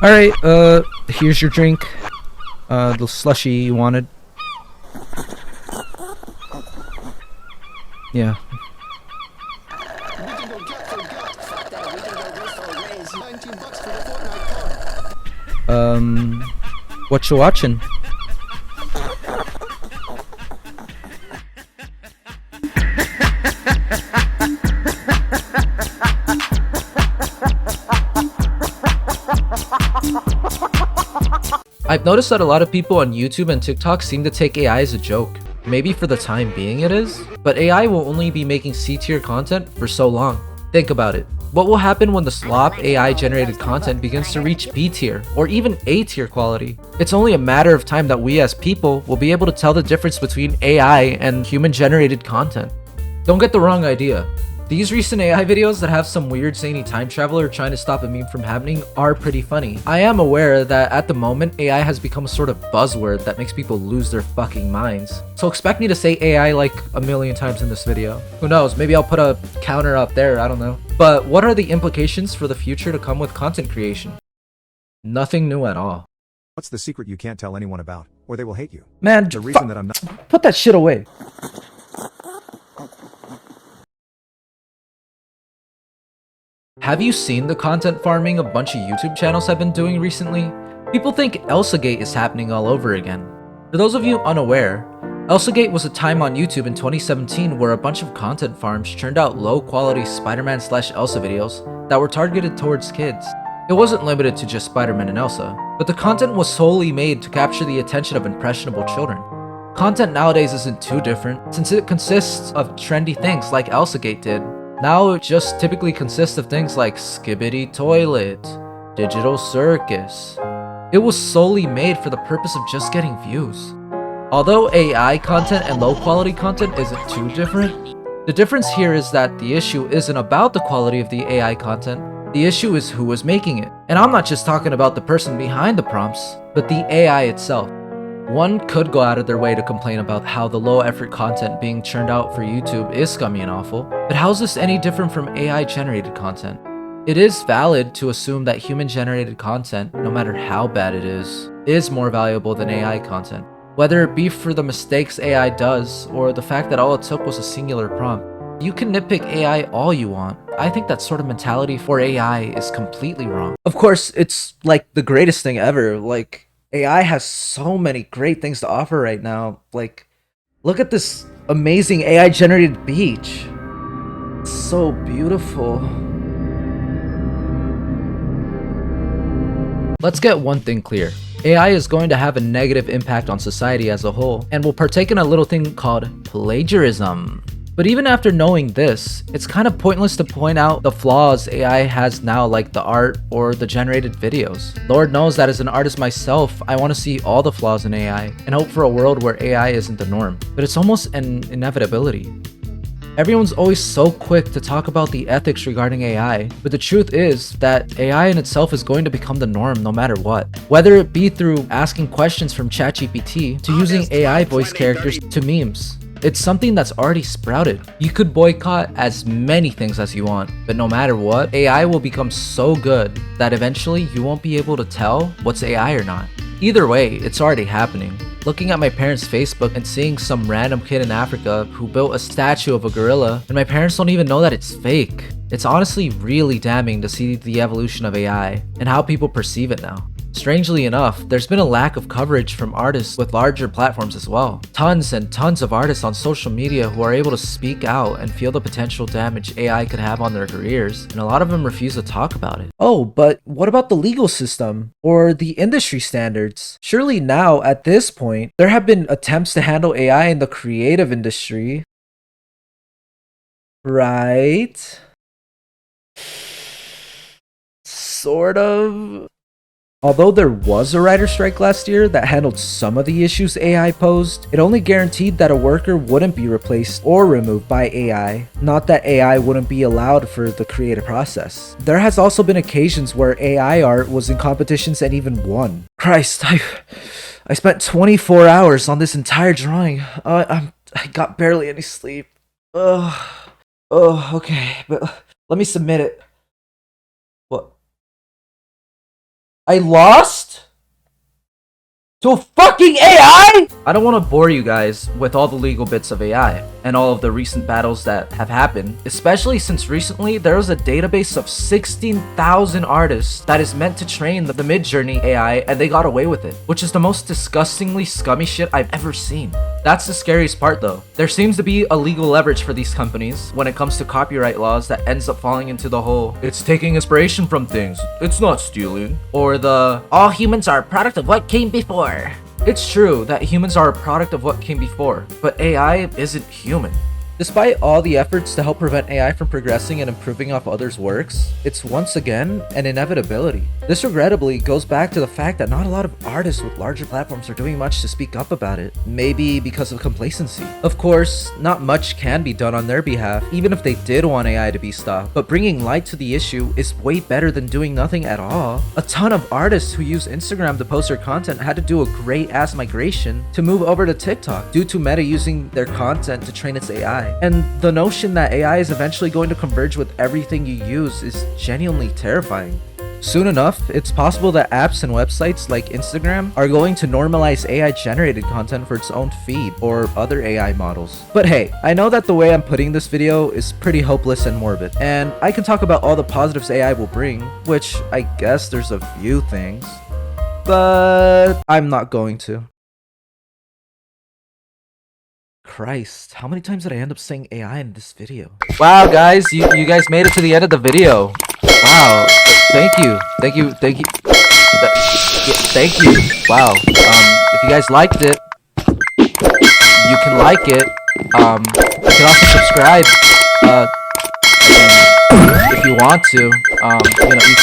Alright, here's your drink. The slushy you wanted. Yeah. What you watching? I've noticed that a lot of people on YouTube and TikTok seem to take AI as a joke. Maybe for the time being it is, but AI will only be making C-tier content for so long. Think about it. What will happen when the slop AI generated content begins to reach B tier or even A tier quality? It's only a matter of time that we as people will be able to tell the difference between AI and human generated content. Don't get the wrong idea. These recent AI videos that have some weird zany time traveler trying to stop a meme from happening are pretty funny. I am aware that at the moment AI has become a sort of buzzword that makes people lose their fucking minds. So expect me to say AI like a million times in this video. Who knows, maybe I'll put a counter up there, I don't know. But what are the implications for the future to come with content creation? Nothing new at all. What's the secret you can't tell anyone about, or they will hate you? Man, The reason that I'm not- put that shit away. Have you seen the content farming a bunch of YouTube channels have been doing recently? People think ElsaGate is happening all over again. For those of you unaware, ElsaGate was a time on YouTube in 2017 where a bunch of content farms churned out low-quality Spider-Man/Elsa videos that were targeted towards kids. It wasn't limited to just Spider-Man and Elsa, but the content was solely made to capture the attention of impressionable children. Content nowadays isn't too different, since it consists of trendy things like ElsaGate did. Now it just typically consists of things like Skibbity Toilet, Digital Circus. It was solely made for the purpose of just getting views. Although AI content and low quality content isn't too different, the difference here is that the issue isn't about the quality of the AI content, the issue is who is making it. And I'm not just talking about the person behind the prompts, but the AI itself. One could go out of their way to complain about how the low effort content being churned out for YouTube is scummy and awful, but how's this any different from AI generated content? It is valid to assume that human generated content, no matter how bad it is more valuable than AI content. Whether it be for the mistakes AI does, or the fact that all it took was a singular prompt. You can nitpick AI all you want. I think that sort of mentality for AI is completely wrong. Of course, it's like the greatest thing ever, like, AI has so many great things to offer right now. Like, look at this amazing AI generated beach. It's so beautiful. Let's get one thing clear. AI is going to have a negative impact on society as a whole, and will partake in a little thing called plagiarism. But even after knowing this, it's kind of pointless to point out the flaws AI has now, like the art or the generated videos. Lord knows that as an artist myself, I want to see all the flaws in AI and hope for a world where AI isn't the norm. But it's almost an inevitability. Everyone's always so quick to talk about the ethics regarding AI, but the truth is that AI in itself is going to become the norm no matter what. Whether it be through asking questions from ChatGPT to using AI voice characters to memes. It's something that's already sprouted. You could boycott as many things as you want, but no matter what, AI will become so good that eventually you won't be able to tell what's AI or not. Either way, it's already happening. Looking at my parents' Facebook and seeing some random kid in Africa who built a statue of a gorilla, and my parents don't even know that it's fake. It's honestly really damning to see the evolution of AI and how people perceive it now. Strangely enough, there's been a lack of coverage from artists with larger platforms as well. Tons and tons of artists on social media who are able to speak out and feel the potential damage AI could have on their careers, and a lot of them refuse to talk about it. Oh, but what about the legal system or the industry standards? Surely now, at this point, there have been attempts to handle AI in the creative industry, right? Sort of. Although there was a writer strike last year that handled some of the issues AI posed, it only guaranteed that a worker wouldn't be replaced or removed by AI, not that AI wouldn't be allowed for the creative process. There has also been occasions where AI art was in competitions and even won. Christ, I spent 24 hours on this entire drawing. I got barely any sleep. Ugh. Oh, okay, but let me submit it. What? I lost? To a fucking AI? I don't want to bore you guys with all the legal bits of AI and all of the recent battles that have happened, especially since recently there was a database of 16,000 artists that is meant to train the Midjourney AI, and they got away with it, which is the most disgustingly scummy shit I've ever seen. That's the scariest part though. There seems to be a legal leverage for these companies when it comes to copyright laws that ends up falling into the whole "it's taking inspiration from things, it's not stealing," or the "all humans are a product of what came before." It's true that humans are a product of what came before, but AI isn't human. Despite all the efforts to help prevent AI from progressing and improving off others' works, it's once again an inevitability. This regrettably goes back to the fact that not a lot of artists with larger platforms are doing much to speak up about it, maybe because of complacency. Of course, not much can be done on their behalf, even if they did want AI to be stopped, but bringing light to the issue is way better than doing nothing at all. A ton of artists who use Instagram to post their content had to do a great ass migration to move over to TikTok due to Meta using their content to train its AI. And the notion that AI is eventually going to converge with everything you use is genuinely terrifying. Soon enough, it's possible that apps and websites like Instagram are going to normalize AI-generated content for its own feed or other AI models. But hey, I know that the way I'm putting this video is pretty hopeless and morbid, and I can talk about all the positives AI will bring, which I guess there's a few things, but I'm not going to. Christ, how many times did I end up saying AI in this video? Wow, guys, you guys made it to the end of the video. Wow, thank you. Thank you. Wow. If you guys liked it, you can like it. You can also subscribe. I mean, if you want to. You can